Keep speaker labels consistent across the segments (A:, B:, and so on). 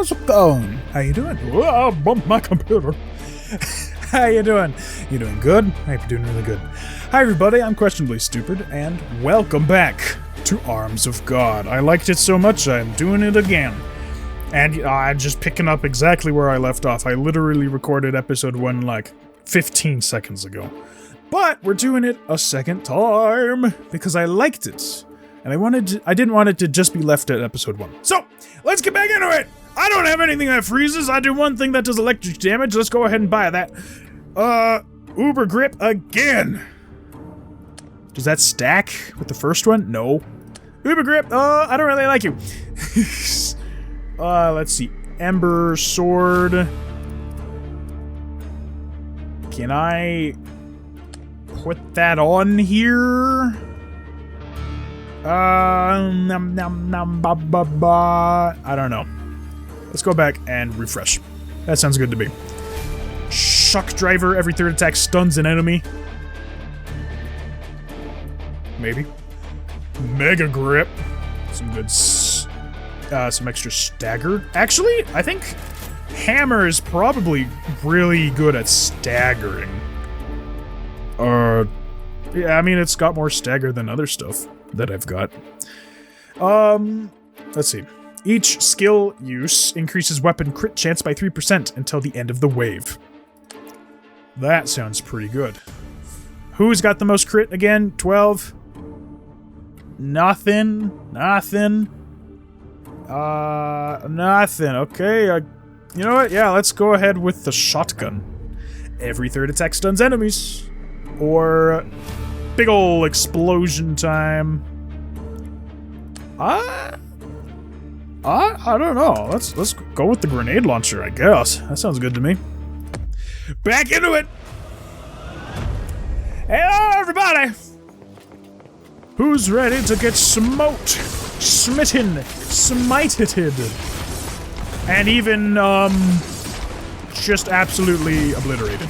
A: how's it going? How you doing? Oh, I bumped my computer. How you doing? You doing good? I hope you're doing really good. Hi everybody, I'm Questionably Stupid, and welcome back to Arms of God. I liked it so much, I'm doing it again. And I'm just picking up exactly where I left off. I literally recorded episode 1 like 15 seconds ago. But we're doing it a second time because I liked it. And I didn't want it to just be left at episode 1. So, let's get back into it! I don't have anything that freezes, I do one thing that does electric damage, let's go ahead and buy that. Uber Grip again! Does that stack with the first one? No. Uber Grip, I don't really like you. Let's see. Ember Sword. Can I put that on here? I don't know. Let's go back and refresh. That sounds good to me. Shock Driver, every third attack stuns an enemy. Maybe. Mega Grip. Some good some extra stagger. Actually, I think Hammer is probably really good at staggering. Yeah, I mean, it's got more stagger than other stuff that I've got. Let's see. Each skill use increases weapon crit chance by 3% until the end of the wave. That sounds pretty good. Who's got the most crit again? 12? Nothing. Nothing. Nothing. Okay, you know what? Yeah, let's go ahead with the shotgun. Every third attack stuns enemies. Or big ol' explosion time. I don't know. Let's go with the grenade launcher, I guess. That sounds good to me. Back into it! Hello, everybody! Who's ready to get smoked, smitten, smited, and even, just absolutely obliterated?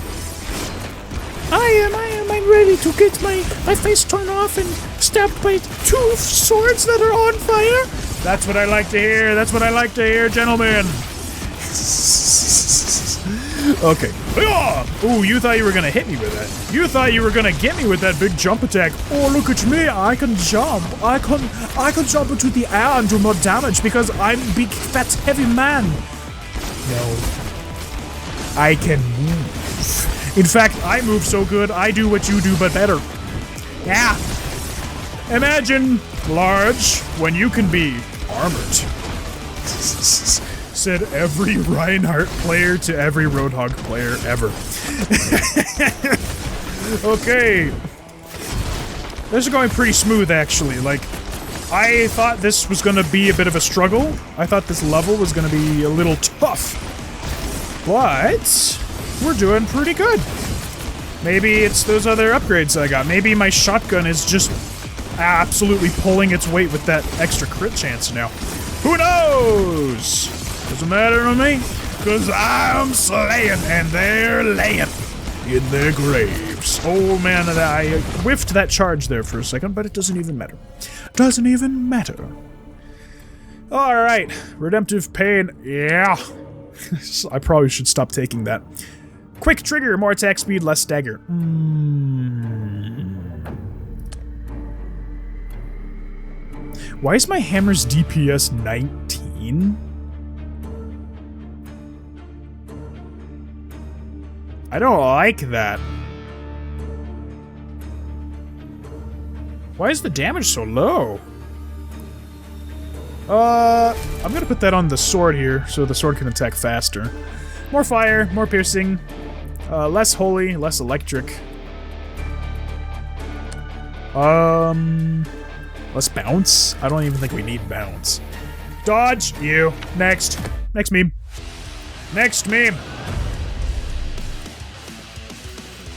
A: I'm ready to get my face torn off and stabbed by 2 swords that are on fire. That's what I like to hear. That's what I like to hear, gentlemen. Okay. Ooh, you thought you were gonna hit me with that. You thought you were gonna get me with that big jump attack. Oh, look at me. I can jump. I can jump into the air and do more damage because I'm a big, fat, heavy man. No. I can move. In fact, I move so good, I do what you do, but better. Yeah. Imagine large when you can be armored. Said every Reinhardt player to every Roadhog player ever. Okay. This is going pretty smooth, actually. Like, I thought this was gonna be a bit of a struggle. I thought this level was gonna be a little tough. But we're doing pretty good. Maybe it's those other upgrades I got. Maybe my shotgun is just absolutely pulling its weight with that extra crit chance now. Who knows? Doesn't matter to me, because I'm slaying and they're laying in their graves. Oh man, I whiffed that charge there for a second, but it doesn't even matter. Doesn't even matter. Alright, Redemptive Pain, yeah. I probably should stop taking that. Quick trigger, more attack speed, less stagger. Why is my hammer's DPS 19? I don't like that. Why is the damage so low? I'm gonna put that on the sword here, so the sword can attack faster. More fire, more piercing, less holy, less electric. Less bounce? I don't even think we need bounce. Dodge, you. Next. Next meme. Next meme.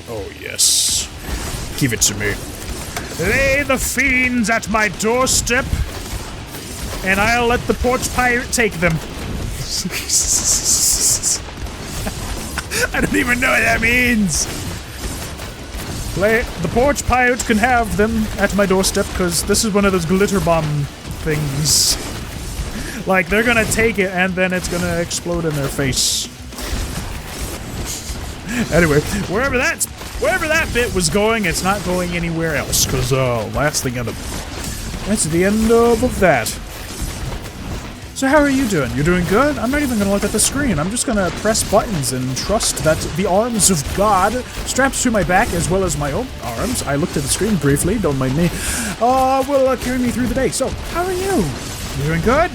A: Oh, yes. Give it to me. Lay the fiends at my doorstep, and I'll let the porch pirate take them. I don't even know what that means. The porch pirate can have them at my doorstep, because this is one of those glitter bomb things. Like, they're gonna take it and then it's gonna explode in their face. Anyway, wherever that bit was going, it's not going anywhere else, because, that's the end of that. So how are you doing? You doing good? I'm not even gonna look at the screen. I'm just gonna press buttons and trust that the arms of God strapped to my back, as well as my own arms, I looked at the screen briefly, don't mind me, will carry me through the day. So, how are you? You doing good?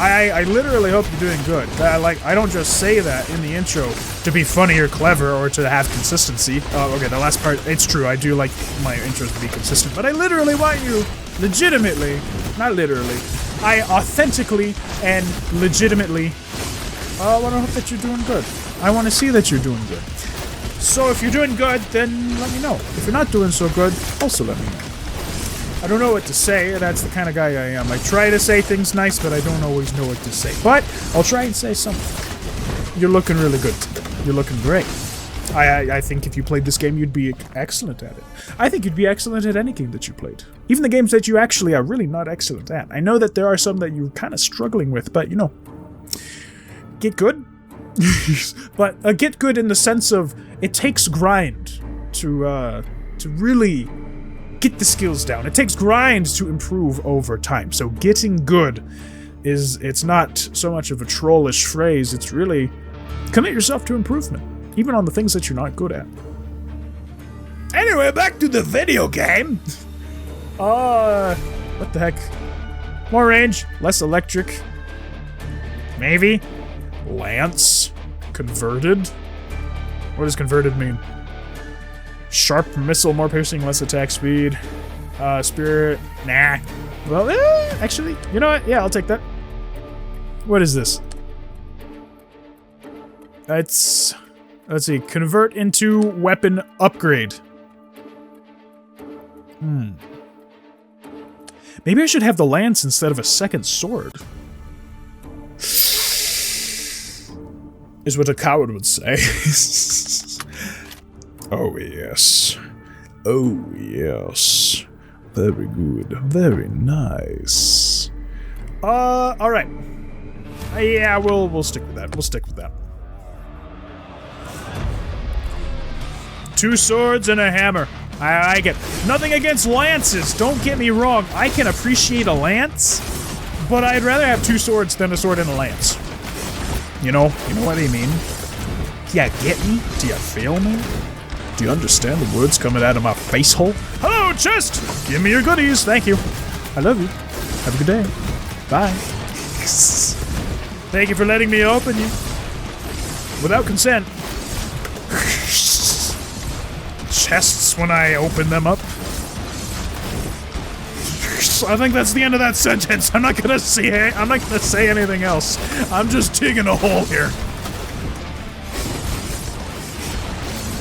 A: I literally hope you're doing good. I don't just say that in the intro to be funny or clever or to have consistency. Okay, the last part, it's true, I do like my intros to be consistent, but I literally want you, legitimately, not literally, I authentically and legitimately want to hope that you're doing good. I want to see that you're doing good. So if you're doing good, then let me know. If you're not doing so good, also let me know. I don't know what to say, that's the kind of guy I am. I try to say things nice, but I don't always know what to say. But I'll try and say something. You're looking really good today. You're looking great. I think if you played this game, you'd be excellent at it. I think you'd be excellent at any game that you played. Even the games that you actually are really not excellent at. I know that there are some that you're kind of struggling with, but, you know, get good. But get good in the sense of it takes grind to really get the skills down. It takes grind to improve over time. So getting good it's not so much of a trollish phrase, it's really commit yourself to improvement, even on the things that you're not good at. Anyway, back to the video game. What the heck? More range, less electric. Maybe. Lance. Converted. What does converted mean? Sharp missile, more piercing, less attack speed. Spirit, nah. Well, actually, you know what? Yeah, I'll take that. What is this? Let's see, convert into weapon upgrade. Maybe I should have the lance instead of a second sword. Is what a coward would say. Oh, yes. Oh, yes. Very good. Very nice. Alright. Yeah, we'll stick with that. We'll stick with that. 2 swords and a hammer. I like it. Nothing against lances, don't get me wrong. I can appreciate a lance, but I'd rather have 2 swords than a sword and a lance. You know what I mean? Yeah, get me? Do you feel me? Do you understand the words coming out of my face hole? Hello, chest! Give me your goodies, thank you. I love you. Have a good day. Bye. Thank you for letting me open you. Without consent. Chests when I open them up. I think that's the end of that sentence. I'm not gonna say anything else. I'm just digging a hole here.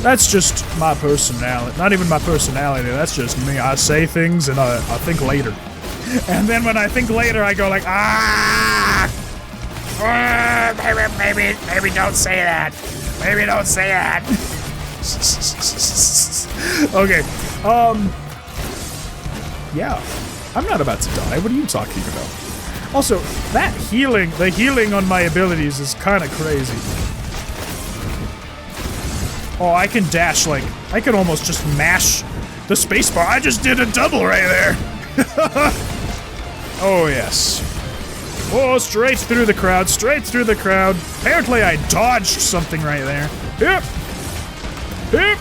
A: That's just my personality. Not even my personality, that's just me. I say things and I think later. And then when I think later, I go like, maybe don't say that. Maybe don't say that. Okay, yeah. I'm not about to die. What are you talking about? Also, the healing on my abilities is kind of crazy. Oh, I can dash, like, I can almost just mash the spacebar. I just did a double right there. Oh, yes. Oh, straight through the crowd, straight through the crowd. Apparently I dodged something right there. Yep. Yep.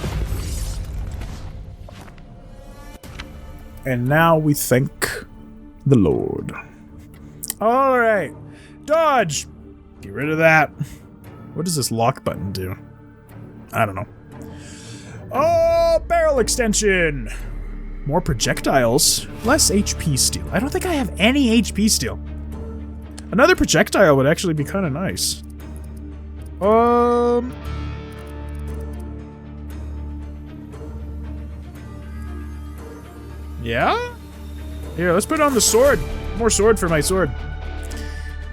A: And now we thank the Lord. Alright. Dodge! Get rid of that. What does this lock button do? I don't know. Oh, barrel extension! More projectiles. Less HP steal. I don't think I have any HP steal. Another projectile would actually be kind of nice. Yeah? Here, let's put on the sword. More sword for my sword.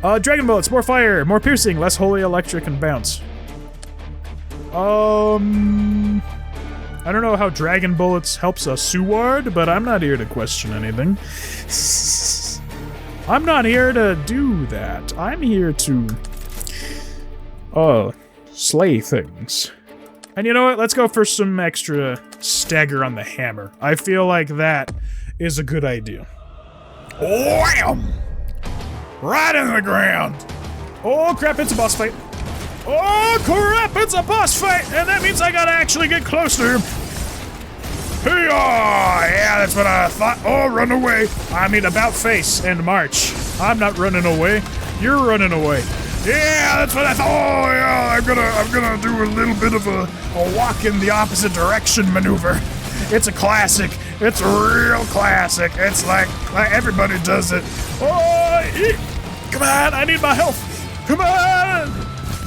A: Dragon bullets, more fire, more piercing, less holy electric and bounce. I don't know how dragon bullets helps a Seward, but I'm not here to question anything. I'm not here to do that. I'm here to, slay things. And you know what? Let's go for some extra stagger on the hammer. I feel like that is a good idea. Wham! Right in the ground. Oh crap, it's a boss fight. Oh crap, it's a boss fight! And that means I gotta actually get close to him. Hey, yeah, that's what I thought. Oh, run away. I mean, about face and march. I'm not running away. You're running away. Yeah, that's what I thought. Oh, yeah, I'm gonna do a little bit of a walk in the opposite direction maneuver. It's a classic. It's a real classic. It's like everybody does it. Oh, come on, I need my health. Come on.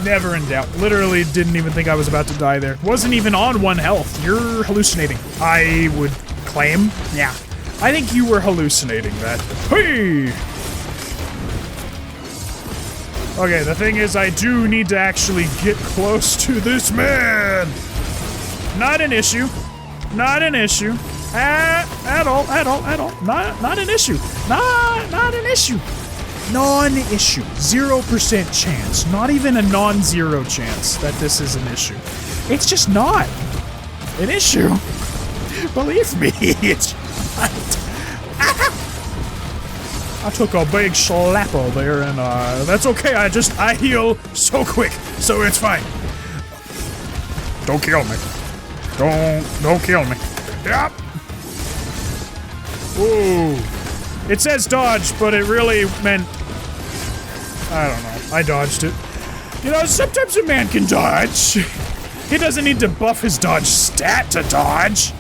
A: Never in doubt. Literally didn't even think I was about to die there. Wasn't even on 1 health. You're hallucinating. I would claim. Yeah. I think you were hallucinating that. Hey! Okay, the thing is I do need to actually get close to this man. Not an issue. Not an issue. At all. Not an issue. Not an issue. Non-issue. 0% chance. Not even a non-zero chance that this is an issue. It's just not an issue. Believe me, it's not. I took a big slapper there, and that's okay. I heal so quick, so it's fine. Don't kill me. Don't kill me. Yep. Ooh. It says dodge, but it really meant... I don't know. I dodged it. You know, sometimes a man can dodge. He doesn't need to buff his dodge stat to dodge.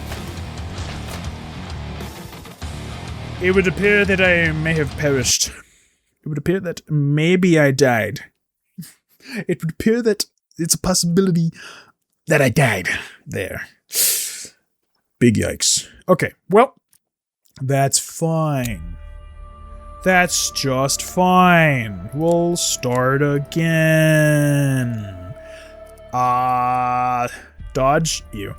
A: It would appear that I may have perished. It would appear that maybe I died. It would appear that it's a possibility that I died there. Big yikes. Okay, well, that's fine. That's just fine. We'll start again. Dodge you.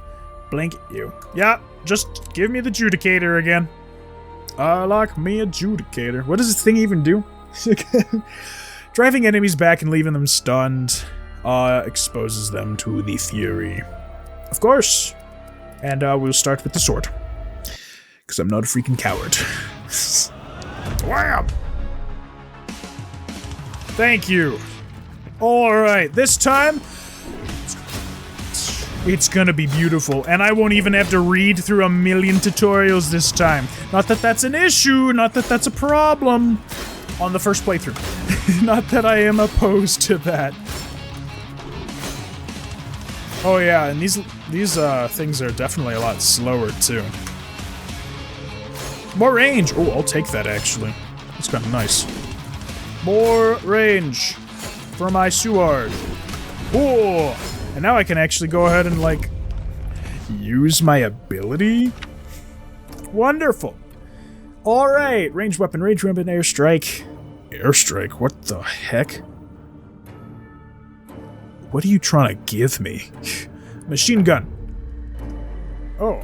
A: Blink you. Yeah, just give me the Judicator again. I like me a Judicator. What does this thing even do? Driving enemies back and leaving them stunned exposes them to the fury. Of course. And we'll start with the sword. Because I'm not a freaking coward. Wham! Thank you. Alright, this time it's gonna be beautiful, and I won't even have to read through a million tutorials this time. Not that that's an issue, not that that's a problem on the first playthrough. Not that I am opposed to that. Oh yeah, and these things are definitely a lot slower too. More range! Oh, I'll take that actually. That's kind of nice. More range for my sword. Oh! And now I can actually go ahead and, like, use my ability? Wonderful! Alright, ranged weapon, airstrike. Airstrike? What the heck? What are you trying to give me? Machine gun. Oh,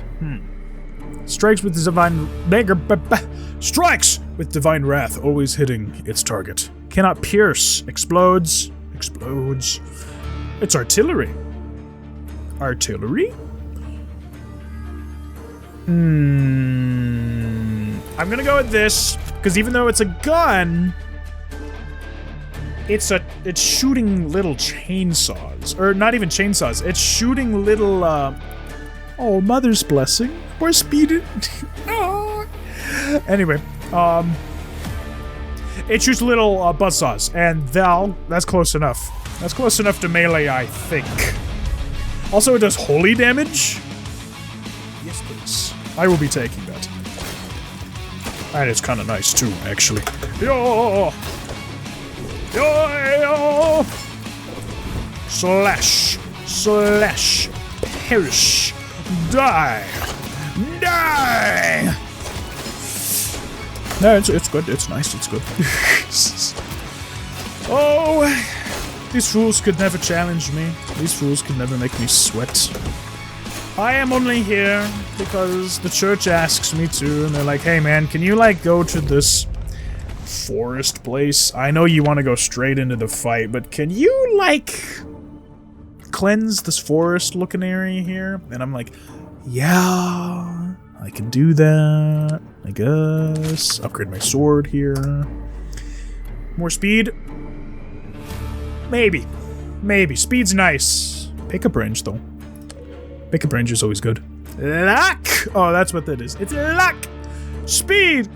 A: Strikes with divine... Strikes with divine wrath, always hitting its target. Cannot pierce. Explodes. Explodes. It's artillery. Artillery? I'm gonna go with this, because even though it's a gun, it's shooting little chainsaws. Or not even chainsaws, it's shooting little, oh, mother's blessing. We're speeding. Oh. Anyway, it shoots little buzzsaws, and that's close enough. That's close enough to melee, I think. Also, it does holy damage. Yes, please. I will be taking that. And it's kind of nice too, actually. Yo! Yo! Yo! Slash! Slash! Perish! Die! Die! No, it's good. It's nice. It's good. Oh, these fools could never challenge me. These fools could never make me sweat. I am only here because the church asks me to, and they're like, hey man, can you like go to this forest place. I know you want to go straight into the fight, but can you, like, cleanse this forest-looking area here? And I'm like, yeah, I can do that, I guess. Upgrade my sword here. More speed? Maybe. Maybe. Speed's nice. Pickup range, though. Pickup range is always good. Luck! Oh, that's what that is. It's luck! Speed!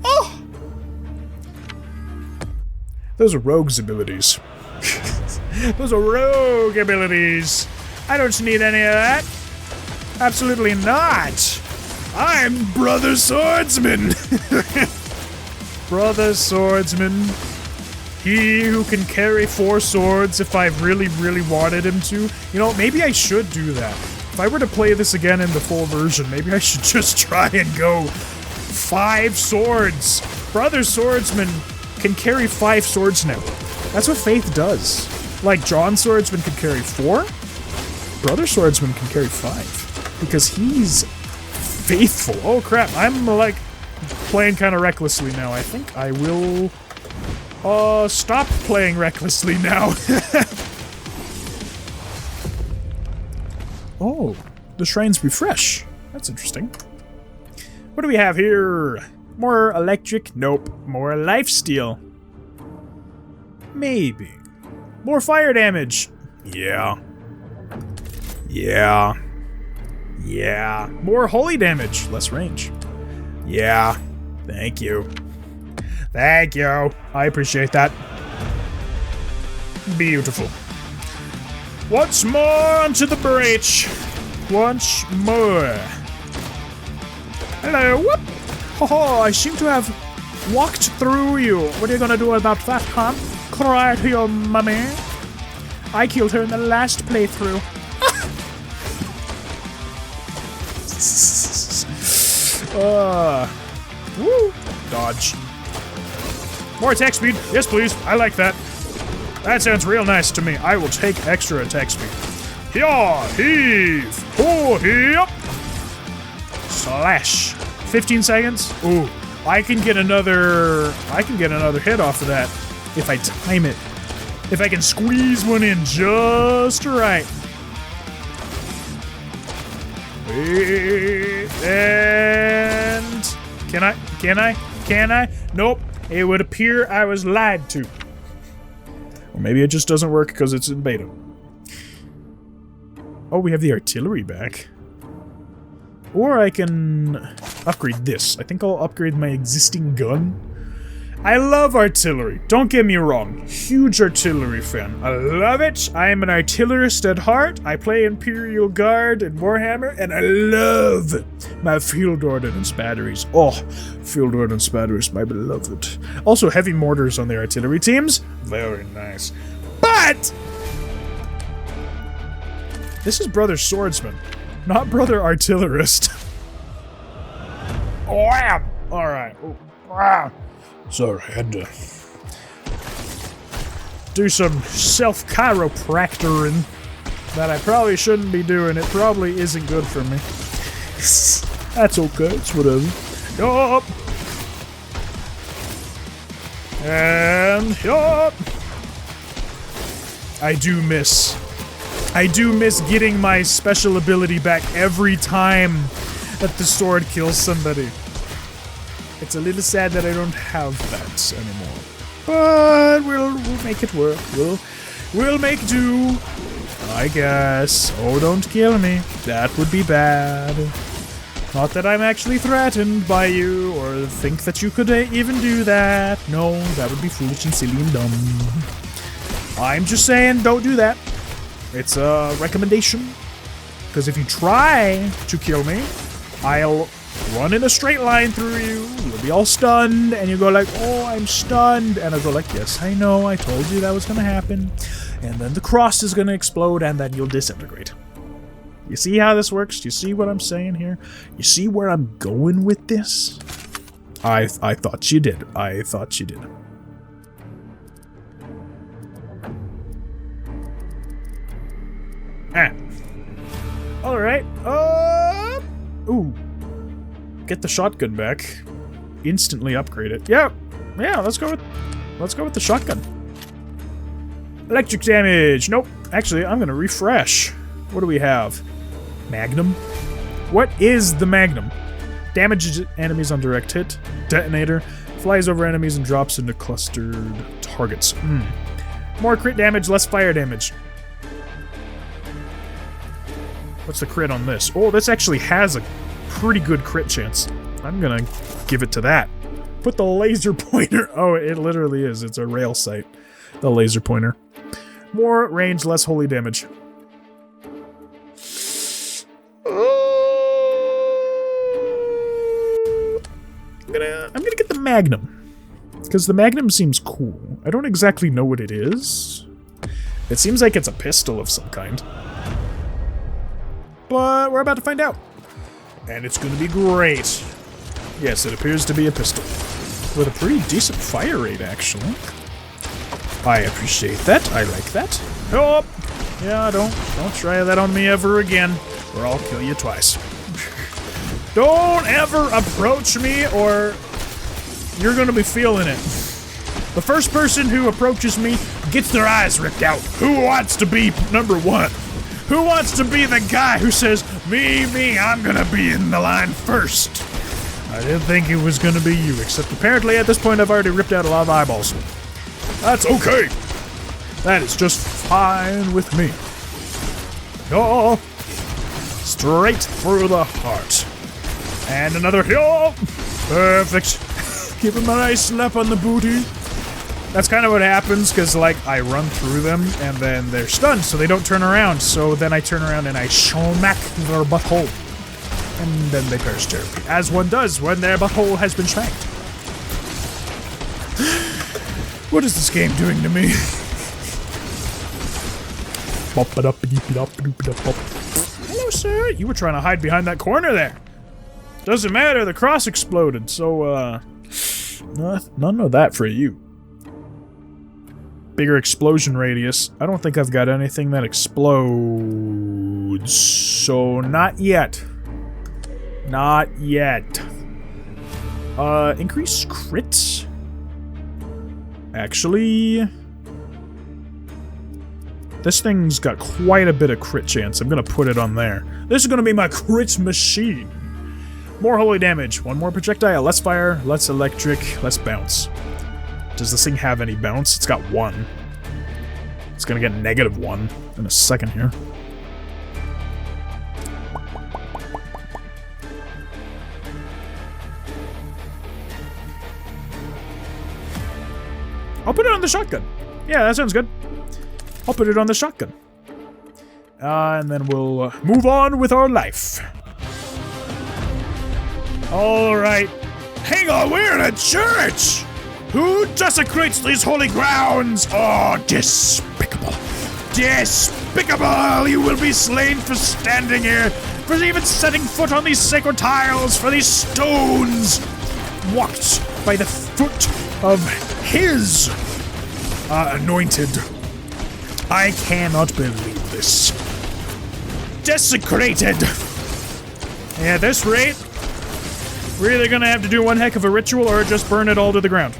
A: Oh! Those are rogue's abilities. Those are rogue abilities. I don't need any of that. Absolutely not. I'm Brother Swordsman. Brother Swordsman. He who can carry 4 swords if I really, really wanted him to. You know, maybe I should do that. If I were to play this again in the full version, maybe I should just try and go 5 swords. Brother Swordsman can carry 5 swords now. That's what Faith does. Like, John Swordsman can carry 4. Brother Swordsman can carry 5. Because he's faithful. Oh crap, I'm like playing kind of recklessly now. I think I will stop playing recklessly now. Oh, the shrines refresh. That's interesting. What do we have here? More electric? Nope. More lifesteal. Maybe. More fire damage. Yeah. Yeah. Yeah. More holy damage. Less range. Yeah. Thank you. Thank you. I appreciate that. Beautiful. Once more onto the breach. Once more. Hello. Whoop. Oh, I seem to have walked through you. What are you gonna do about that, huh? Cry to your mummy. I killed her in the last playthrough. Woo. Dodge. More attack speed. Yes, please. I like that. That sounds real nice to me. I will take extra attack speed. Here, heave. Oh, heave. Slash. 15 seconds. Ooh. I can get another hit off of that if I time it. If I can squeeze one in just right. And can I? Nope. It would appear I was lied to. Or maybe it just doesn't work because it's in beta. Oh, we have the artillery back. Or I can upgrade this. I think I'll upgrade my existing gun. I love artillery. Don't get me wrong. Huge artillery fan. I love it. I am an artillerist at heart. I play Imperial Guard and Warhammer, and I love my field ordnance batteries. Oh, field ordnance batteries, my beloved. Also, heavy mortars on the artillery teams. Very nice. But this is Brother Swordsman, not Brother Artillerist. Wham! Alright. Sorry, I had to do some self-chiropractoring that I probably shouldn't be doing. It probably isn't good for me. That's okay, it's whatever. Yup! And yup! I do miss getting my special ability back every time that the sword kills somebody. It's a little sad that I don't have that anymore. But we'll make it work. We'll make do, I guess. Oh, don't kill me. That would be bad. Not that I'm actually threatened by you, or think that you could even do that. No, that would be foolish and silly and dumb. I'm just saying, don't do that. It's a recommendation. Because if you try to kill me, I'll run in a straight line through you, you'll be all stunned, and you go like, oh, I'm stunned, and I'll go like, yes, I know, I told you that was gonna happen, and then the cross is gonna explode, and then you'll disintegrate. You see how this works? Do you see what I'm saying here? You see where I'm going with this? I thought you did. I thought you did. Alright, ooh. Get the shotgun back. Instantly upgrade it. Yep. Yeah, let's go with the shotgun. Electric damage. Nope. Actually, I'm gonna refresh. What do we have? Magnum? What is the Magnum? Damages enemies on direct hit. Detonator. Flies over enemies and drops into clustered targets. More crit damage, less fire damage. What's the crit on this? Oh, this actually has a pretty good crit chance. I'm gonna give it to that. Put the laser pointer. Oh, it literally is. It's a rail sight. The laser pointer. More range, less holy damage. I'm gonna get the Magnum. Because the Magnum seems cool. I don't exactly know what it is. It seems like it's a pistol of some kind. But we're about to find out. And it's gonna be great. Yes, it appears to be a pistol. With a pretty decent fire rate, actually. I appreciate that. I like that. Oh! Yeah, don't try that on me ever again, or I'll kill you twice. Don't ever approach me, or you're gonna be feeling it. The first person who approaches me gets their eyes ripped out. Who wants to be number one? Who wants to be the guy who says, me, I'm gonna be in the line first? I didn't think it was gonna be you, except apparently at this point I've already ripped out a lot of eyeballs. That's okay. That is just fine with me. Oh, straight through the heart. And another hill. Perfect. Give him a nice slap on the booty. That's kind of what happens, because, like, I run through them, and then they're stunned, so they don't turn around. So then I turn around and I smack their butthole. And then they perish terribly, as one does when their butthole has been smacked. What is this game doing to me? Hello, sir. You were trying to hide behind that corner there. Doesn't matter, the cross exploded, so, none of that for you. Bigger explosion radius. I don't think I've got anything that explodes, so not yet. Not yet. Increase crits? Actually, this thing's got quite a bit of crit chance. I'm gonna put it on there. This is gonna be my crit machine. More holy damage. One more projectile. Less fire, less electric, less bounce. Does this thing have any bounce? It's got 1. It's gonna get -1 in a second here. I'll put it on the shotgun. Yeah, that sounds good. I'll put it on the shotgun. And then we'll move on with our life. Alright. Hang on, we're in a church! Who desecrates these holy grounds? Oh, despicable. Despicable! You will be slain for standing here, for even setting foot on these sacred tiles, for these stones walked by the foot of his anointed. I cannot believe this. Desecrated! And at this rate, we're either gonna have to do one heck of a ritual or just burn it all to the ground.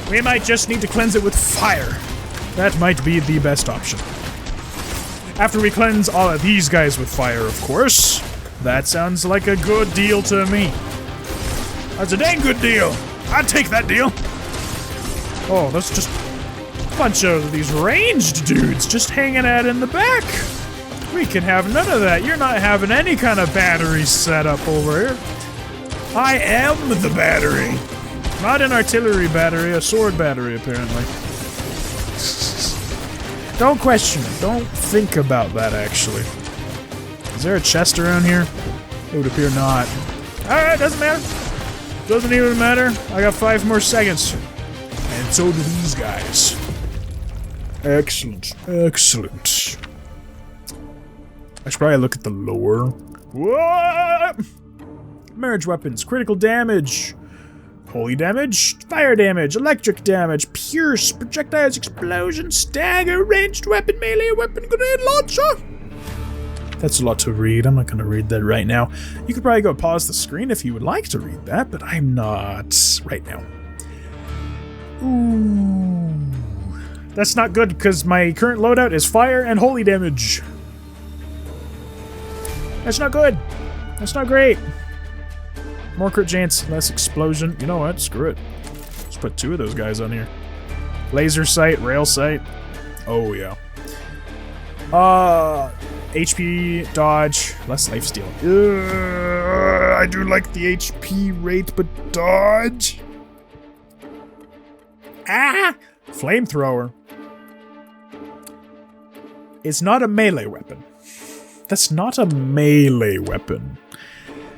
A: We might just need to cleanse it with fire. That might be the best option. After we cleanse all of these guys with fire, of course. That sounds like a good deal to me. That's a dang good deal. I'd take that deal. Oh, that's just a bunch of these ranged dudes just hanging out in the back. We can have none of that. You're not having any kind of battery set up over here. I am the battery. Not an artillery battery, a sword battery, apparently. Don't question it. Don't think about that, actually. Is there a chest around here? It would appear not. Alright, doesn't matter. Doesn't even matter. I got 5 more seconds. And so do these guys. Excellent. Excellent. I should probably look at the lore. Whoa! Marriage weapons. Critical damage. Holy damage. Fire damage. Electric damage. Pierce. Projectiles. Explosion. Stagger. Ranged weapon. Melee weapon. Grenade launcher. That's a lot to read. I'm not going to read that right now. You could probably go pause the screen if you would like to read that, but I'm not right now. Ooh. That's not good, because my current loadout is fire and holy damage. That's not good. That's not great. More crit chance, less explosion. You know what? Screw it. Let's put 2 of those guys on here. Laser sight, rail sight. Oh, yeah. HP, dodge, less lifesteal. I do like the HP rate, but dodge? Ah! Flamethrower. It's not a melee weapon. That's not a melee weapon.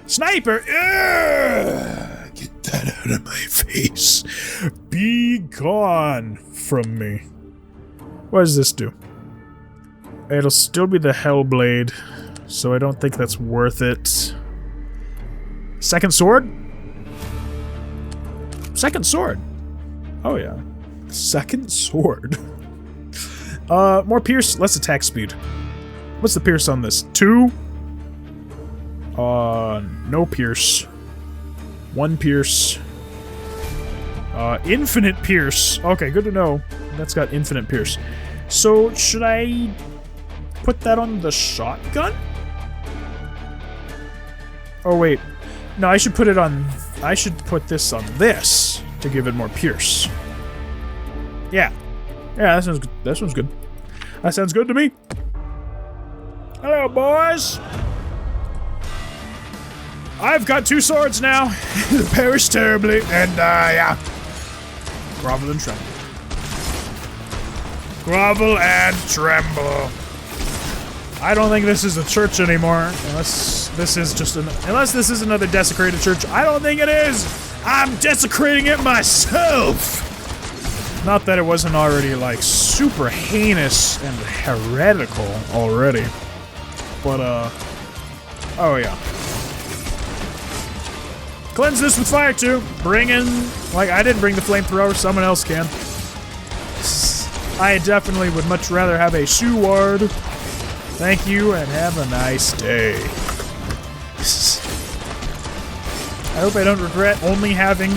A: Sniper! Get that out of my face. Be gone from me. What does this do? It'll still be the Hellblade, so I don't think that's worth it. Second sword? Second sword. Oh yeah. Second sword. More pierce, less attack speed. What's the pierce on this? 2? No pierce. 1 pierce. Infinite pierce. Okay, good to know. That's got infinite pierce. So, should I put that on the shotgun? Oh, wait. No, I should put it on... I should put this on this to give it more pierce. Yeah. Yeah, that sounds good. That sounds good. That sounds good to me. Hello, boys. I've got 2 swords now. They perish terribly, and, yeah. Grovel and tremble. Grovel and tremble. I don't think this is a church anymore, unless this is just unless this is another desecrated church. I don't think it is. I'm desecrating it myself. Not that it wasn't already like super heinous and heretical already, but oh yeah. Cleanse this with fire too. Bring in, like I didn't bring the flamethrower. Someone else can. I definitely would much rather have a sword. Thank you, and have a nice day. I hope I don't regret only having...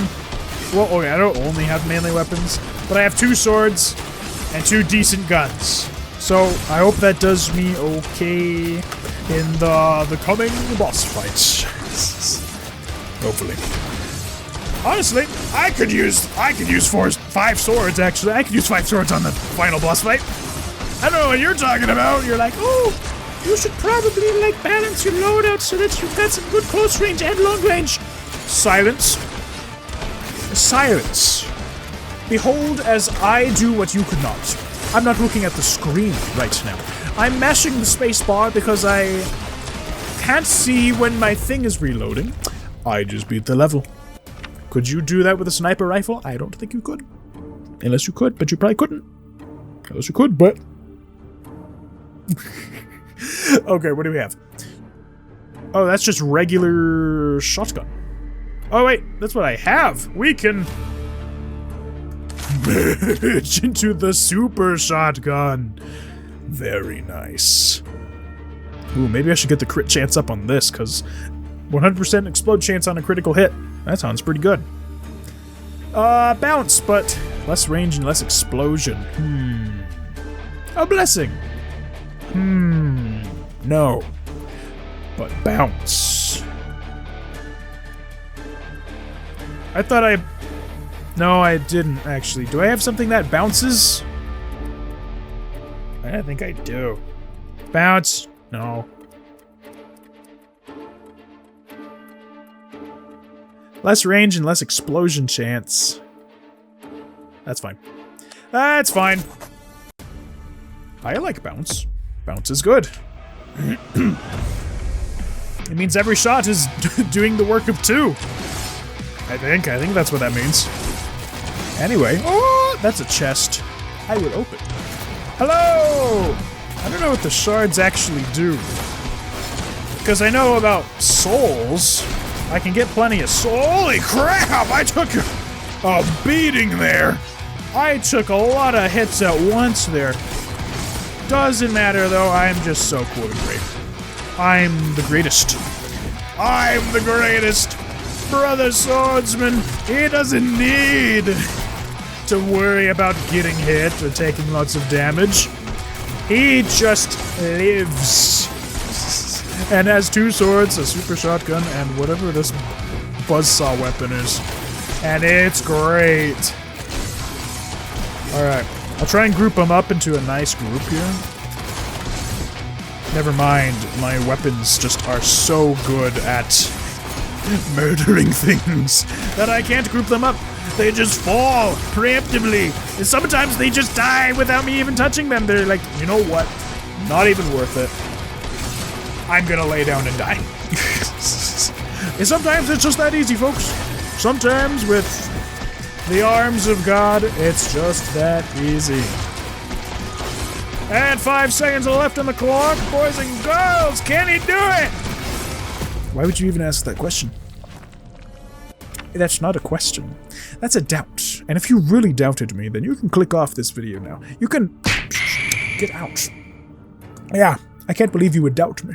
A: Well, okay, I don't only have melee weapons, but I have 2 swords and 2 decent guns. So, I hope that does me okay in the coming boss fights. Hopefully. Honestly, I could use 5 swords, actually. I could use 5 swords on the final boss fight. I don't know what you're talking about. You're like, oh, you should probably, like, balance your loadout so that you've got some good close range and long range. Silence. Silence. Behold as I do what you could not. I'm not looking at the screen right now. I'm mashing the space bar because I can't see when my thing is reloading. I just beat the level. Could you do that with a sniper rifle? I don't think you could. Unless you could, but you probably couldn't. Unless you could, but... Okay, what do we have? Oh, that's just regular shotgun. Oh, wait, that's what I have. We can merge into the super shotgun. Very nice. Ooh, maybe I should get the crit chance up on this, because 100% explode chance on a critical hit. That sounds pretty good. Bounce, but less range and less explosion. A blessing. No. But bounce. I thought I... No, I didn't, actually. Do I have something that bounces? I think I do. Bounce. No. Less range and less explosion chance. That's fine. That's fine. I like bounce. Bounce is good. It means every shot is doing the work of 2. I think that's what that means. Anyway, oh, that's a chest. I would open. Hello! I don't know what the shards actually do. Because I know about souls. I can get plenty of soul. Holy crap! I took a beating there. I took a lot of hits at once there. Doesn't matter though, I'm just so cool and great. I'm the greatest. I'm the greatest. Brother swordsman, he doesn't need to worry about getting hit or taking lots of damage. He just lives. And has 2 swords, a super shotgun, and whatever this buzzsaw weapon is. And it's great. Alright, I'll try and group them up into a nice group here. Never mind, my weapons just are so good at murdering things that I can't group them up. They just fall preemptively. And sometimes they just die without me even touching them. They're like, you know what? Not even worth it. I'm gonna lay down and die. And sometimes it's just that easy, folks. Sometimes with the arms of God, it's just that easy. And 5 seconds left on the clock, boys and girls. Can he do it? Why would you even ask that question? That's not a question. That's a doubt. And if you really doubted me, then you can click off this video now. You can get out. Yeah, I can't believe you would doubt me.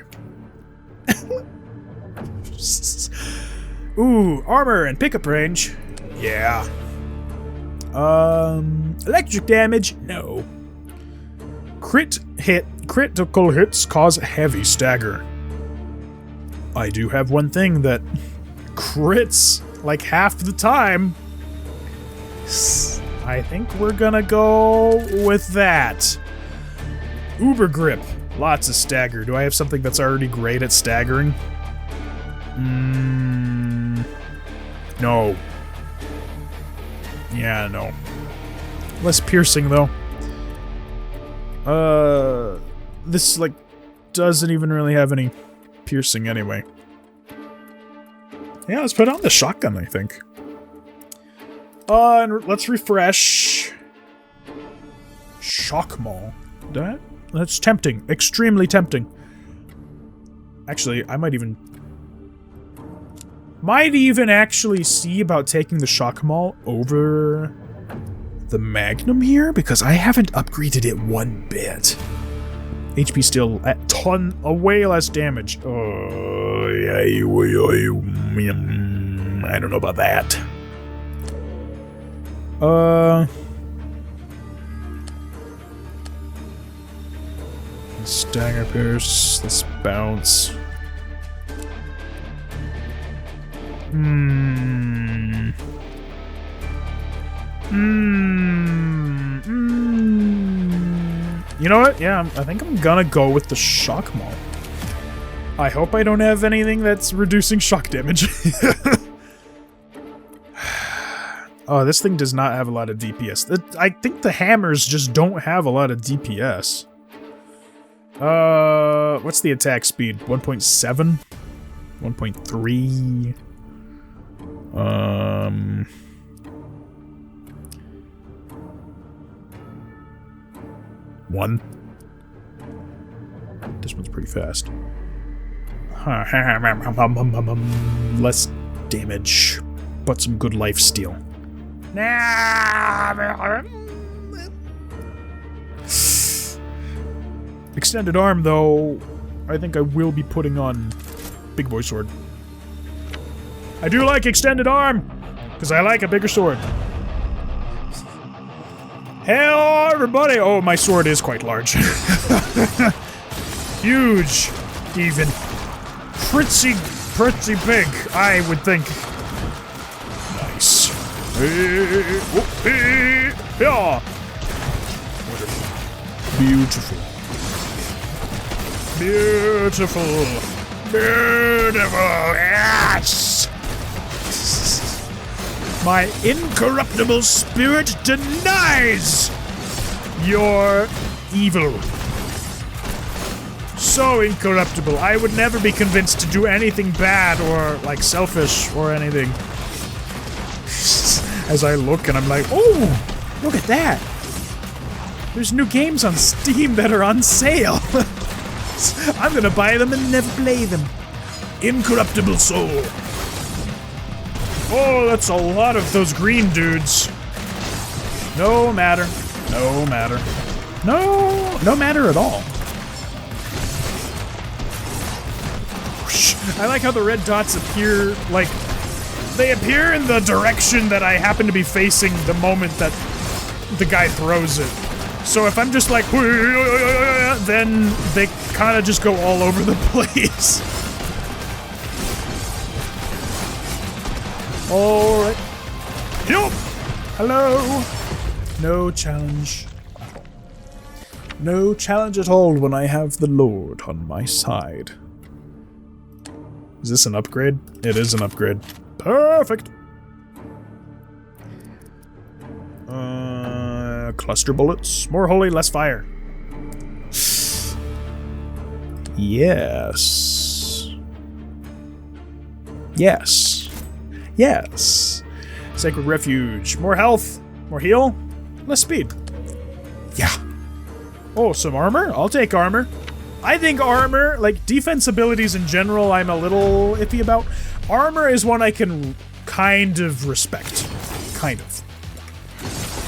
A: Ooh, armor and pickup range. Yeah. Electric damage? No. Critical hits cause heavy stagger. I do have one thing that crits like half the time. I think we're gonna go with that. Uber grip. Lots of stagger. Do I have something that's already great at staggering? No. Yeah, no. Less piercing, though. This, like, doesn't even really have any piercing anyway. Yeah, let's put on the shotgun, I think. And let's refresh. Shock Maul. That's tempting. Extremely tempting. Actually, I might even actually see about taking the Shock Maul over the Magnum here, because I haven't upgraded it one bit. HP still at ton, way less damage. Oh, yeah, I don't know about that. Stagger pierce, let's bounce. You know what? Yeah, I think I'm gonna go with the Shock Maul. I hope I don't have anything that's reducing shock damage. Oh, this thing does not have a lot of DPS. I think the hammers just don't have a lot of DPS. What's the attack speed? 1.7? 1.3? 1. This one's pretty fast. Less damage, but some good life steal. Extended arm, though, I think I will be putting on Big Boy Sword. I do like extended arm, because I like a bigger sword. Hello, everybody! Oh, my sword is quite large. Huge, even. Pretty big, I would think. Nice. Yeah. Beautiful. Beautiful. Beautiful. Yes! My incorruptible spirit denies your evil. So incorruptible. I would never be convinced to do anything bad or, like, selfish or anything. As I look and I'm like, oh, look at that. There's new games on Steam that are on sale. I'm gonna buy them and never play them. Incorruptible soul. Oh, that's a lot of those green dudes. No matter. No matter. No matter at all. I like how the red dots appear, like, they appear in the direction that I happen to be facing the moment that the guy throws it. So if I'm just like, then they kind of just go all over the place. Alright. Yup! Hello! No challenge. No challenge at all when I have the Lord on my side. Is this an upgrade? It is an upgrade. Perfect! Cluster bullets. More holy, less fire. Yes. Yes. Yes. Sacred refuge. More health. More heal. Less speed. Yeah. Oh, some armor? I'll take armor. I think armor, like defense abilities in general, I'm a little iffy about. Armor is one I can kind of respect. Kind of.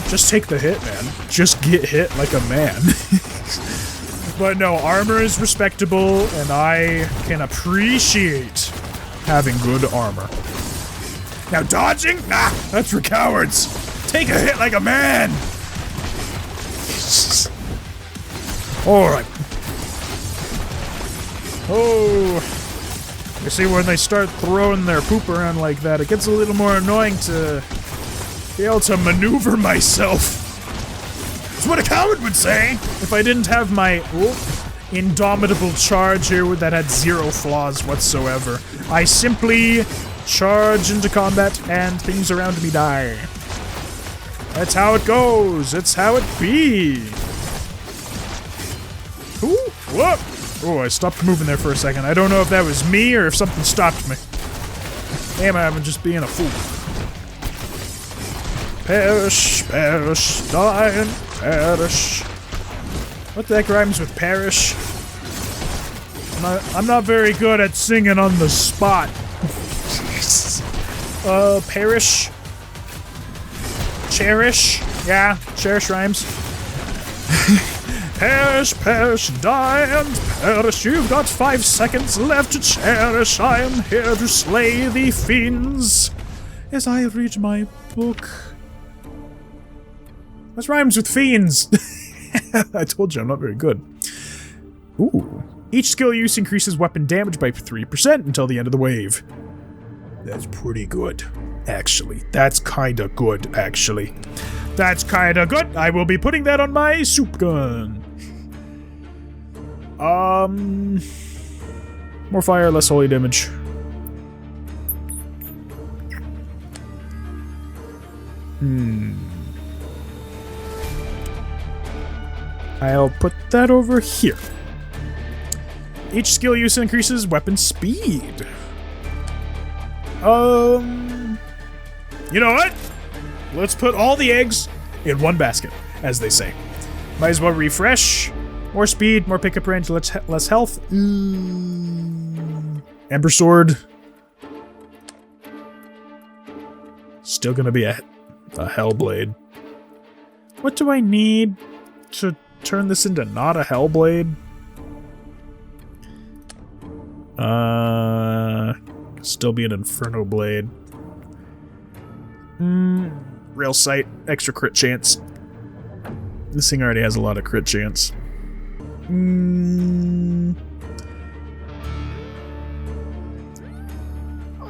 A: Just take the hit, man. Just get hit like a man. But no, armor is respectable, and I can appreciate having good armor. Now dodging? Nah, that's for cowards. Take a hit like a man! Alright. Oh. You see, when they start throwing their poop around like that, it gets a little more annoying to be able to maneuver myself. That's what a coward would say if I didn't have my indomitable charge here that had 0 flaws whatsoever. I simply charge into combat and things around me die. That's how it goes. It's how it be. Ooh, whoop. Oh, I stopped moving there for a second. I don't know if that was me or if something stopped me. Damn, I'm just being a fool. Perish, perish, die and perish. What the heck rhymes with perish? I'm not very good at singing on the spot. Perish. Cherish. Yeah, cherish rhymes. Perish, perish, die and perish. You've got 5 seconds left to cherish. I am here to slay the fiends as I read my book. What rhymes with fiends? I told you I'm not very good. Ooh. Each skill use increases weapon damage by 3% until the end of the wave. That's pretty good, actually. That's kinda good, actually. That's kinda good. I will be putting that on my soup gun. More fire, less holy damage. I'll put that over here. Each skill use increases weapon speed. You know what? Let's put all the eggs in one basket, as they say. Might as well refresh. More speed, more pickup range, less health. Ember Sword. Still gonna be a Hellblade. What do I need to turn this into not a Hellblade? Still be an Inferno Blade. Rail sight, extra crit chance. This thing already has a lot of crit chance.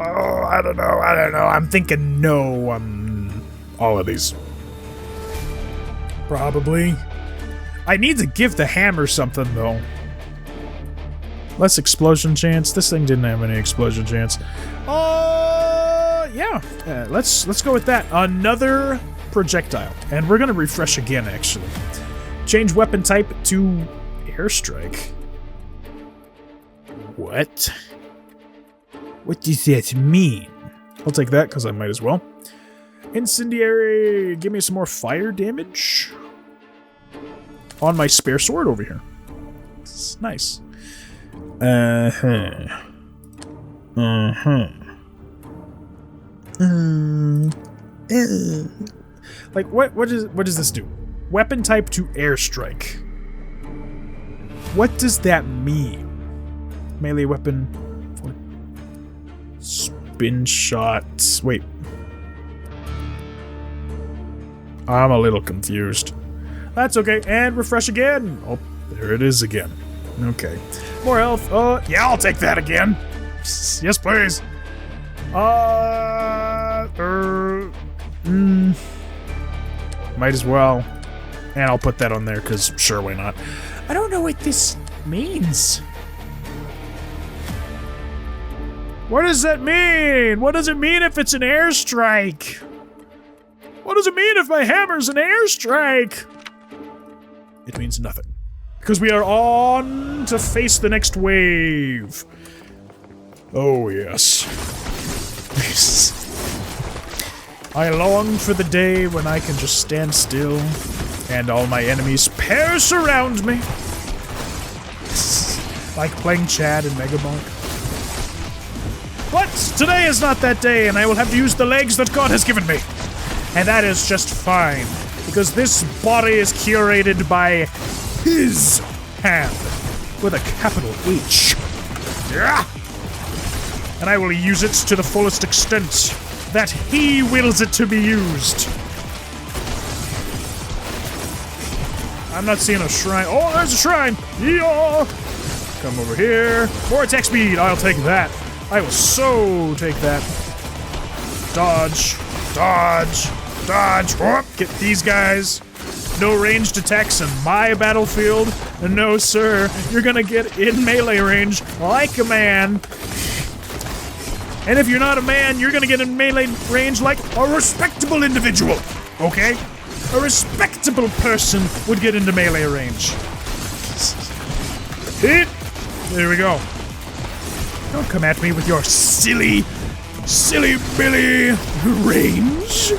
A: Oh, I don't know. I'm thinking no on all of these. Probably. I need to give the hammer something, though. Less explosion chance. This thing didn't have any explosion chance. Yeah. Let's go with that. Another projectile. And we're gonna refresh again, actually. Change weapon type to airstrike. What? What does that mean? I'll take that, because I might as well. Incendiary. Give me some more fire damage. On my spare sword over here. It's nice. Like, what does this do? Weapon type to airstrike. What does that mean? Melee weapon for spin shot. Wait. I'm a little confused. That's okay, and refresh again. Oh, there it is again. Okay. More health. Yeah, I'll take that again. Yes, please. Might as well. And I'll put that on there, because sure, why not? I don't know what this means. What does that mean? What does it mean if it's an airstrike? What does it mean if my hammer's an airstrike? It means nothing. Because we are on to face the next wave. Oh, yes. I long for the day when I can just stand still and all my enemies perish around me. Like playing Chad in Megamonk. But today is not that day, and I will have to use the legs that God has given me. And that is just fine, because this body is curated by His hand, with a capital H. Yeah. And I will use it to the fullest extent that He wills it to be used. I'm not seeing a shrine. Oh, there's a shrine! Yeah! Come over here. More attack speed! I'll take that. I will so take that. Dodge. Dodge. Dodge. Whoop. Get these guys. No ranged attacks in my battlefield. No, sir. You're gonna get in melee range like a man. And if you're not a man, you're gonna get in melee range like a respectable individual. Okay? A respectable person would get into melee range. Hit! There we go. Don't come at me with your silly Billy range.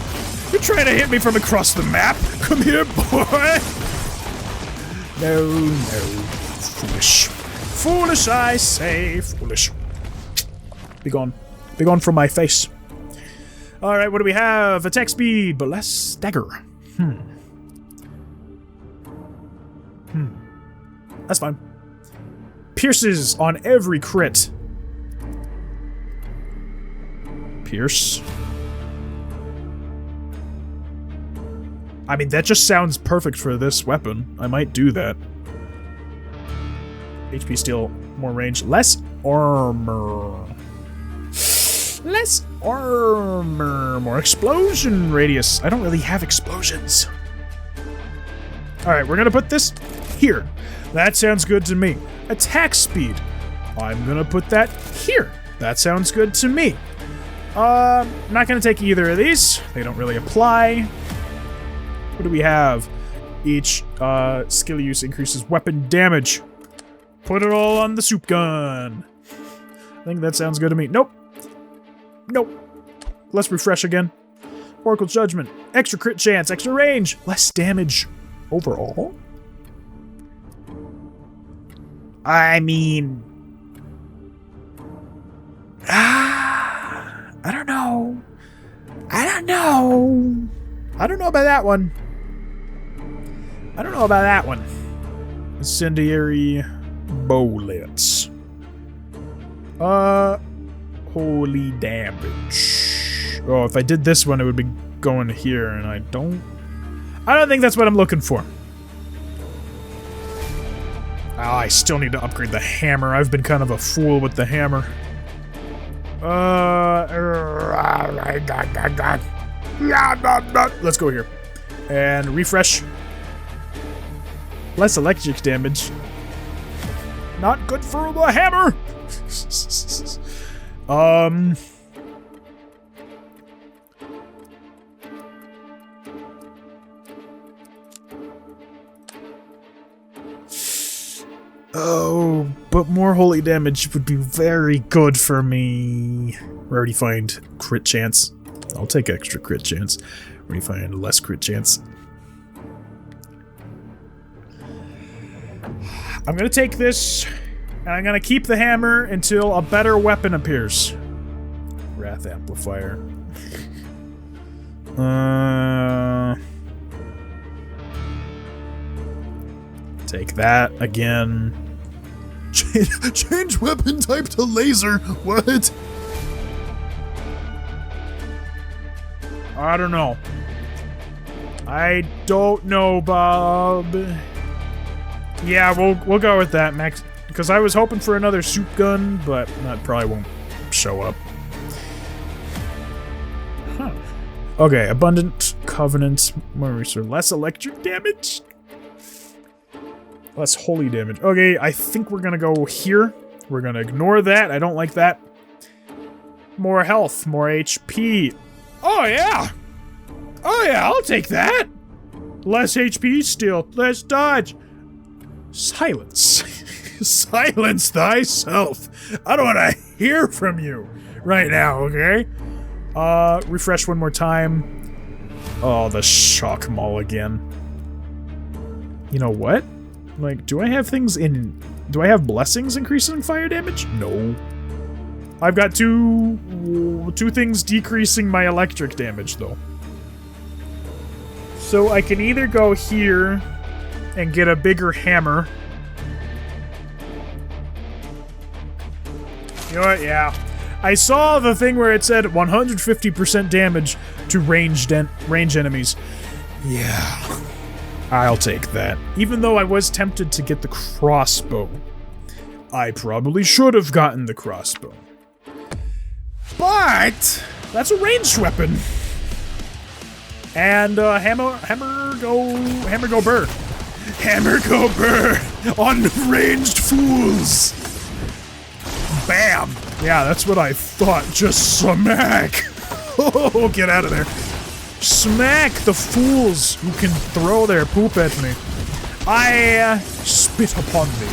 A: You're trying to hit me from across the map. Come here, boy. No. Foolish. Foolish, I say. Foolish. Be gone. Be gone from my face. Alright, what do we have? Attack speed, but less stagger. That's fine. Pierces on every crit. Pierce. I mean, that just sounds perfect for this weapon. I might do that. HP steal, more range, less armor. Less armor, more explosion radius. I don't really have explosions. Alright, we're gonna put this here. That sounds good to me. Attack speed. I'm gonna put that here. That sounds good to me. Not gonna take either of these. They don't really apply. What do we have? Each skill use increases weapon damage. Put it all on the soup gun. I think that sounds good to me. Nope. Nope. Let's refresh again. Oracle Judgment. Extra crit chance. Extra range. Less damage overall. I mean... I don't know. I don't know. I don't know about that one. I don't know about that one. Incendiary bullets. Holy damage. Oh, if I did this one, it would be going here, and I don't think that's what I'm looking for. Oh, I still need to upgrade the hammer. I've been kind of a fool with the hammer. Let's go here. And refresh. Less electric damage. Not good for the hammer! Oh, but more holy damage would be very good for me. Rarity find crit chance. I'll take extra crit chance. Rarity find less crit chance. I'm gonna take this, and I'm gonna keep the hammer until a better weapon appears. Wrath amplifier. Take that again. Change weapon type to laser. What? I don't know. I don't know, Bob. Yeah, we'll go with that, Max. Because I was hoping for another soup gun, but that probably won't show up. Huh. Okay, abundant covenant, more resource, less electric damage, less holy damage. Okay, I think we're gonna go here. We're gonna ignore that. I don't like that. More health, more HP. Oh yeah! Oh yeah, I'll take that! Less HP still, less dodge. Silence. Silence thyself. I don't want to hear from you right now, okay? Refresh one more time. Oh, the shock mulligan. You know what? Like, do I have things in... Do I have blessings increasing fire damage? No. I've got two things decreasing my electric damage, though. So I can either go here and get a bigger hammer. You know what? Yeah. I saw the thing where it said 150% damage to range enemies. Yeah. I'll take that. Even though I was tempted to get the crossbow. I probably should have gotten the crossbow. But that's a ranged weapon. And hammer go burr. Hammer go burr on ranged fools. Bam! Yeah, that's what I thought. Just smack! Oh, get out of there. Smack the fools who can throw their poop at me. I spit upon thee.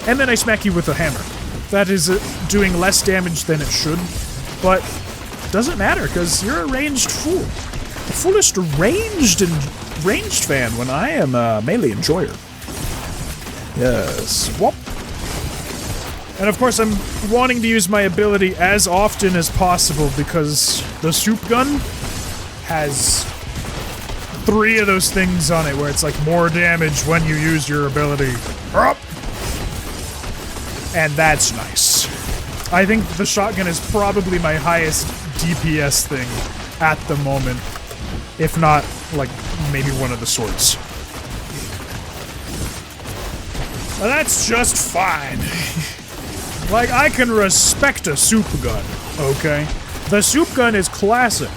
A: And then I smack you with a hammer. That is doing less damage than it should. But doesn't matter, because you're a ranged fool. The fullest ranged fan when I am a melee enjoyer. Yes. Whoop. And of course, I'm wanting to use my ability as often as possible because the soup gun has 3 of those things on it where it's like more damage when you use your ability. And that's nice. I think the shotgun is probably my highest DPS thing at the moment. If not, like, maybe one of the swords. Well, that's just fine. Like, I can respect a soup gun, okay? The soup gun is classic.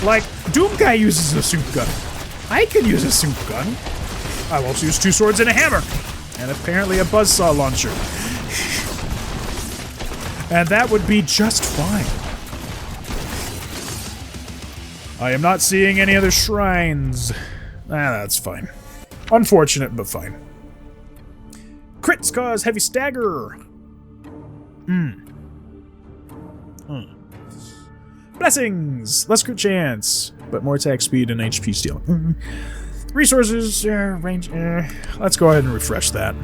A: Like, Doomguy uses a soup gun. I can use a soup gun. I will also use 2 swords and a hammer. And apparently a buzzsaw launcher. And that would be just fine. I am not seeing any other shrines. That's fine. Unfortunate, but fine. Crits cause heavy stagger. Blessings! Less crit chance, but more attack speed and HP steal. Resources, range, let's go ahead and refresh that.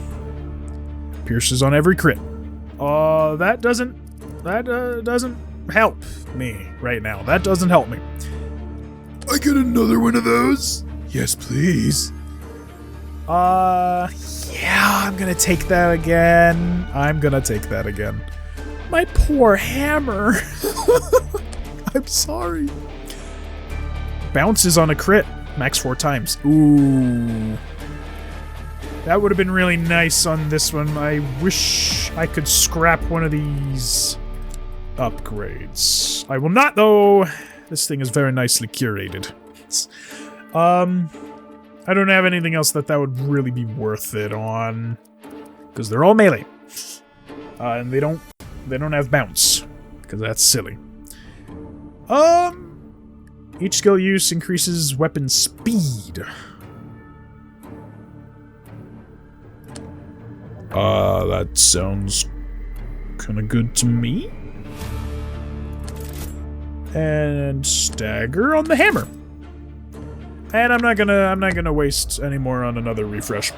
A: Pierces on every crit. That doesn't help me right now. That doesn't help me. I get another one of those? Yes, please. Yeah, I'm gonna take that again. My poor hammer. I'm sorry. Bounces on a crit. Max 4 times. Ooh. That would have been really nice on this one. I wish I could scrap one of these upgrades. I will not, though. This thing is very nicely curated. I don't have anything else that would really be worth it on. Because they're all melee. And they don't have bounce. Because that's silly. Each skill use increases weapon speed. That sounds kinda good to me. And stagger on the hammer. And I'm not gonna waste any more on another refresh.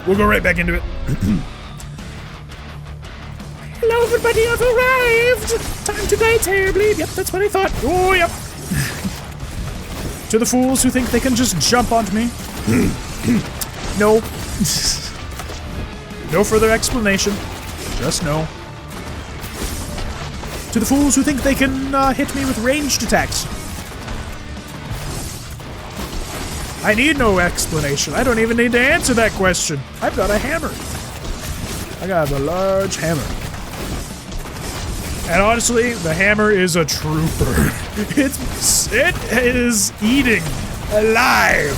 A: We'll go right back into it. Hello everybody, I've arrived! Time to die terribly. Yep, that's what I thought. Oh, yep. To the fools who think they can just jump onto me. No. No further explanation. Just no. To the fools who think they can hit me with ranged attacks. I need no explanation. I don't even need to answer that question. I've got a hammer. I got a large hammer. And honestly, the hammer is a trooper. It is eating alive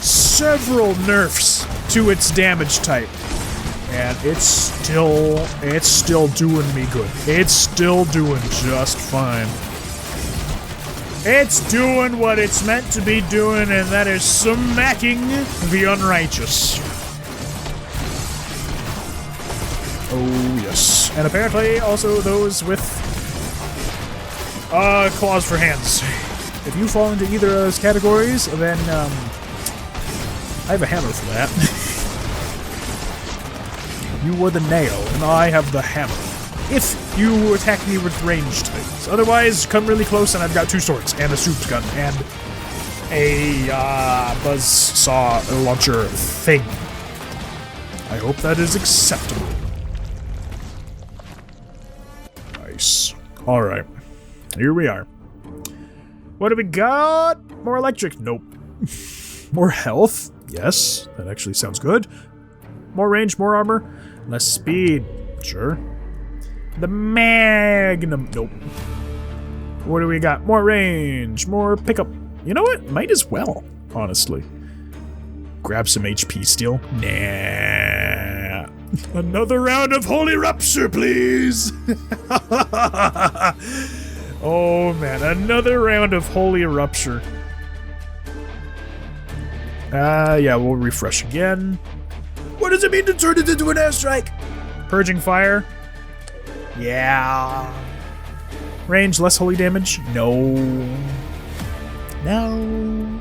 A: several nerfs to its damage type. And it's still doing me good. It's still doing just fine. It's doing what it's meant to be doing, and that is smacking the unrighteous. Oh, yes. And apparently also those with claws for hands. If you fall into either of those categories, then I have a hammer for that. You were the nail, and I have the hammer. If you attack me with ranged things. Otherwise, come really close, and I've got 2 swords, and a soup gun, and a buzzsaw launcher thing. I hope that is acceptable. Nice. Alright. Here we are. What do we got? More electric? Nope. More health? Yes. That actually sounds good. More range, more armor. Less speed. Sure. The Magnum. Nope. What do we got? More range, more pickup. You know what? Might as well, honestly. Grab some HP steel. Nah. Another round of Holy Rupture, please! Oh man, another round of Holy Rupture. Yeah, we'll refresh again. What does it mean to turn it into an airstrike? Purging fire. Yeah. Range, less holy damage? No. No.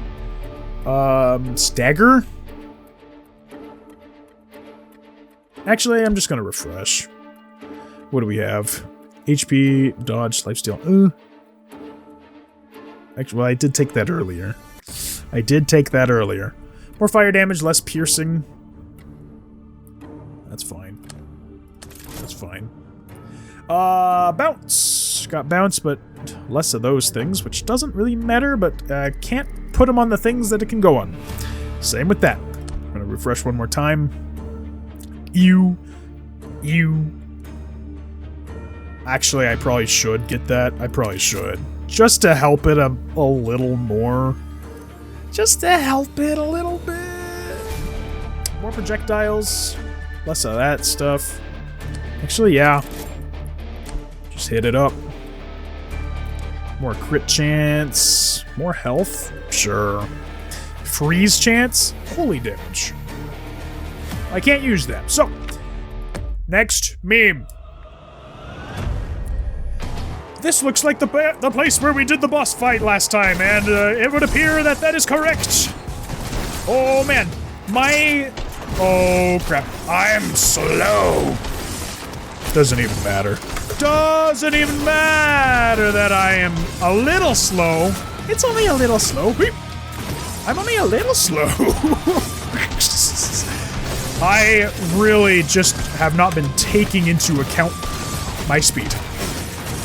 A: Stagger? Actually, I'm just gonna refresh. What do we have? HP, dodge, lifesteal. Actually, well, I did take that earlier. More fire damage, less piercing. That's fine. Bounce! Got bounce, but less of those things, which doesn't really matter, but can't put them on the things that it can go on. Same with that. I'm gonna refresh one more time. Ew. Actually, I probably should get that. I probably should. Just to help it a little more. Just to help it a little bit. More projectiles. Less of that stuff. Actually, yeah. Just hit it up. More crit chance. More health? Sure. Freeze chance? Holy damage. I can't use that. So, next meme. This looks like the place where we did the boss fight last time, and it would appear that that is correct. Oh man, oh crap, I'm slow. Doesn't even matter. Doesn't even matter that I am a little slow. It's only a little slow. I'm only a little slow. I really just have not been taking into account my speed.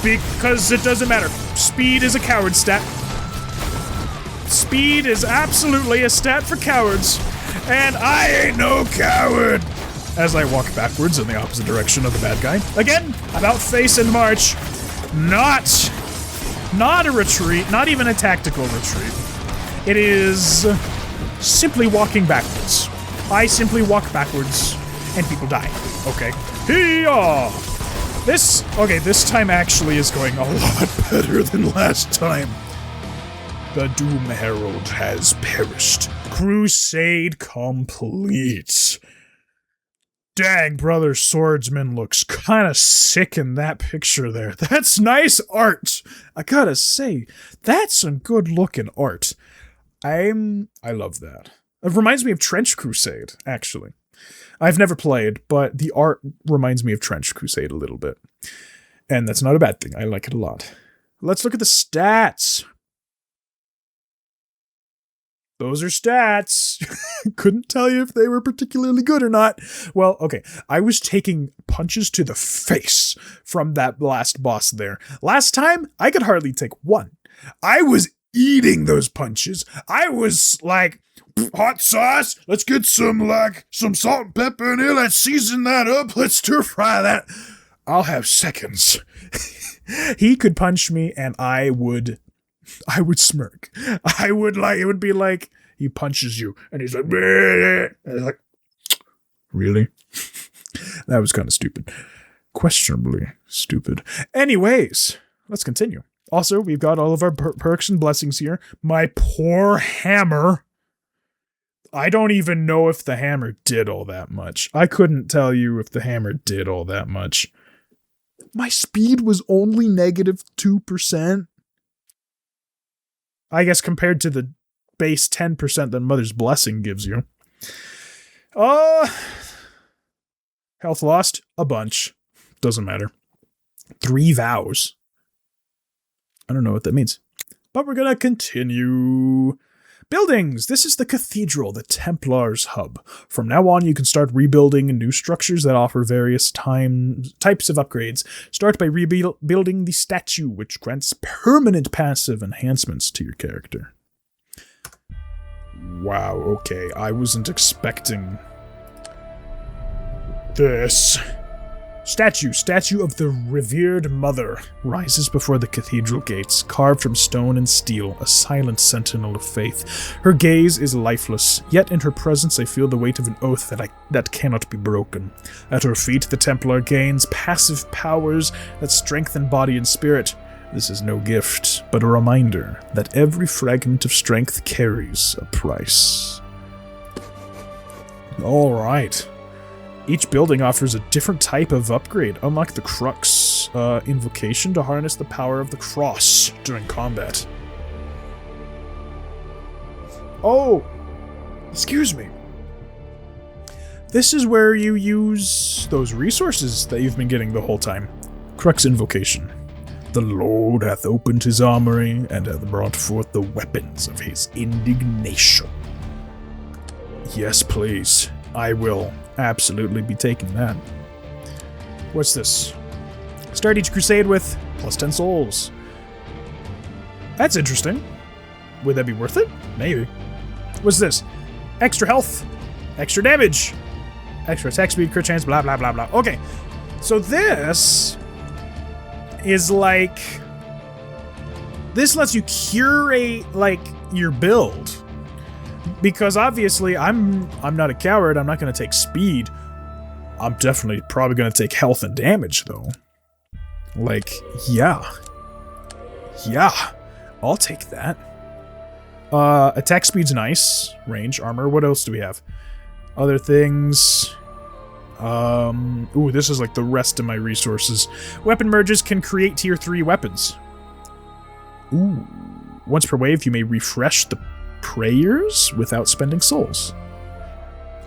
A: Because it doesn't matter. Speed is a coward stat. Speed is absolutely a stat for cowards. And I ain't no coward! As I walk backwards in the opposite direction of the bad guy. Again, about face and march. Not a retreat, not even a tactical retreat. It is simply walking backwards. I simply walk backwards, and people die. Okay. Hee-yaw! This time actually is going a lot better than last time. The Doom Herald has perished. Crusade complete. Dang, Brother Swordsman looks kinda sick in that picture there. That's nice art! I gotta say, that's some good looking art. I love that. It reminds me of Trench Crusade, actually. I've never played, but the art reminds me of Trench Crusade a little bit. And that's not a bad thing. I like it a lot. Let's look at the stats. Those are stats. Couldn't tell you if they were particularly good or not. Well, okay. I was taking punches to the face from that last boss there. Last time, I could hardly take one. I was eating those punches. I was like, hot sauce. Let's get some salt and pepper in here. Let's season that up. Let's stir fry that. I'll have seconds. He could punch me and I would smirk. It would be like he punches you and he's like, bleh. And he's like, really? That was kind of stupid. Questionably stupid. Anyways, let's continue. Also, we've got all of our perks and blessings here. My poor hammer. I don't even know if the hammer did all that much. I couldn't tell you if the hammer did all that much. My speed was only negative 2%. I guess compared to the base 10% that Mother's Blessing gives you. Health lost? A bunch. Doesn't matter. 3 vows. I don't know what that means. But we're gonna continue. Buildings! This is the Cathedral, the Templars' hub. From now on, you can start rebuilding new structures that offer various types of upgrades. Start by rebuilding the statue, which grants permanent passive enhancements to your character. Wow, okay. I wasn't expecting this. Statue of the revered mother, rises before the cathedral gates, carved from stone and steel, a silent sentinel of faith. Her gaze is lifeless, yet in her presence I feel the weight of an oath that cannot be broken. At her feet the Templar gains passive powers that strengthen body and spirit. This is no gift, but a reminder that every fragment of strength carries a price. Alright. Each building offers a different type of upgrade. Unlock the Crux invocation to harness the power of the cross during combat. Oh! Excuse me. This is where you use those resources that you've been getting the whole time. Crux invocation. The Lord hath opened his armory and hath brought forth the weapons of his indignation. Yes, please. I will absolutely be taking that. What's this? Start each crusade with plus 10 souls. That's interesting. Would that be worth it? Maybe. What's this? Extra health, extra damage, extra attack speed, crit chance, blah, blah, blah, blah. Okay. So this is like... This lets you curate, like, your build. Because obviously, I'm not a coward, I'm not going to take speed. I'm definitely probably going to take health and damage, though. Like, yeah. Yeah, I'll take that. Attack speed's nice. Range, armor, what else do we have? Other things... ooh, this is like the rest of my resources. Weapon merges can create tier 3 weapons. Ooh. Once per wave, you may refresh the prayers without spending souls.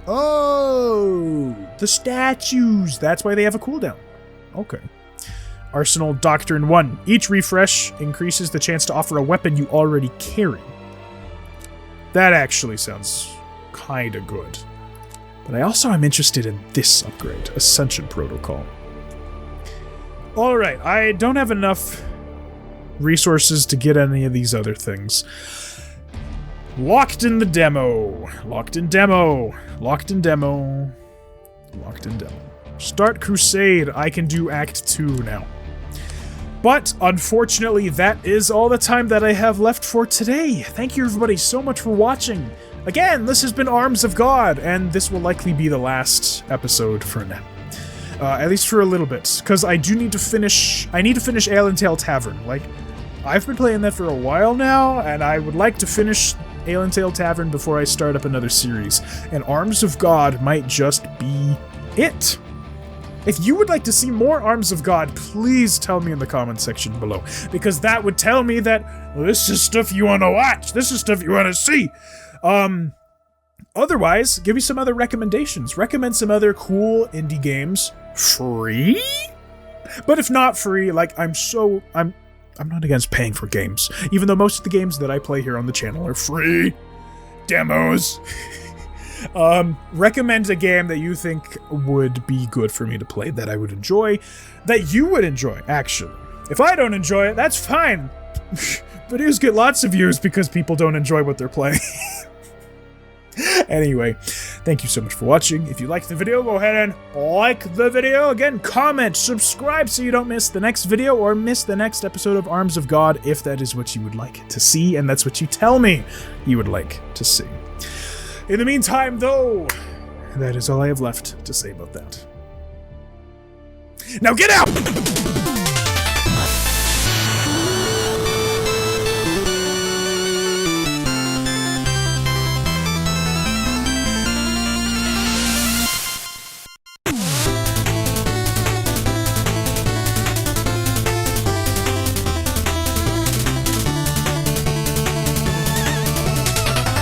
A: Oh, the statues. That's why they have a cooldown. Okay. Arsenal Doctrine 1. Each refresh increases the chance to offer a weapon you already carry. That actually sounds kinda good. But I also am interested in this upgrade, Ascension Protocol. Alright, I don't have enough resources to get any of these other things. Locked in the demo. Locked in demo. Locked in demo. Locked in demo. Start Crusade. I can do Act 2 now. But, unfortunately, that is all the time that I have left for today. Thank you everybody so much for watching. Again, this has been Arms of God, and this will likely be the last episode for now. At least for a little bit, because I need to finish Ale and Tail Tavern. Like, I've been playing that for a while now, and I would like to finish Ale and Tail Tavern before I start up another series, and Arms of God might just be it. If you would like to see more Arms of God, please tell me in the comment section below, because that would tell me that this is stuff you want to watch, this is stuff you want to see. Otherwise, give me some other recommendations. Recommend some other cool indie games. Free? But if not free, like, I'm not against paying for games, even though most of the games that I play here on the channel are free demos. Recommend a game that you think would be good for me to play, that I would enjoy, that you would enjoy, actually. If I don't enjoy it, that's fine. Videos get lots of views because people don't enjoy what they're playing. Anyway, thank you so much for watching. If you liked the video, go ahead and like the video. Again, comment, subscribe so you don't miss the next video or miss the next episode of Arms of God if that is what you would like to see, and that's what you tell me you would like to see. In the meantime, though, that is all I have left to say about that. Now get out!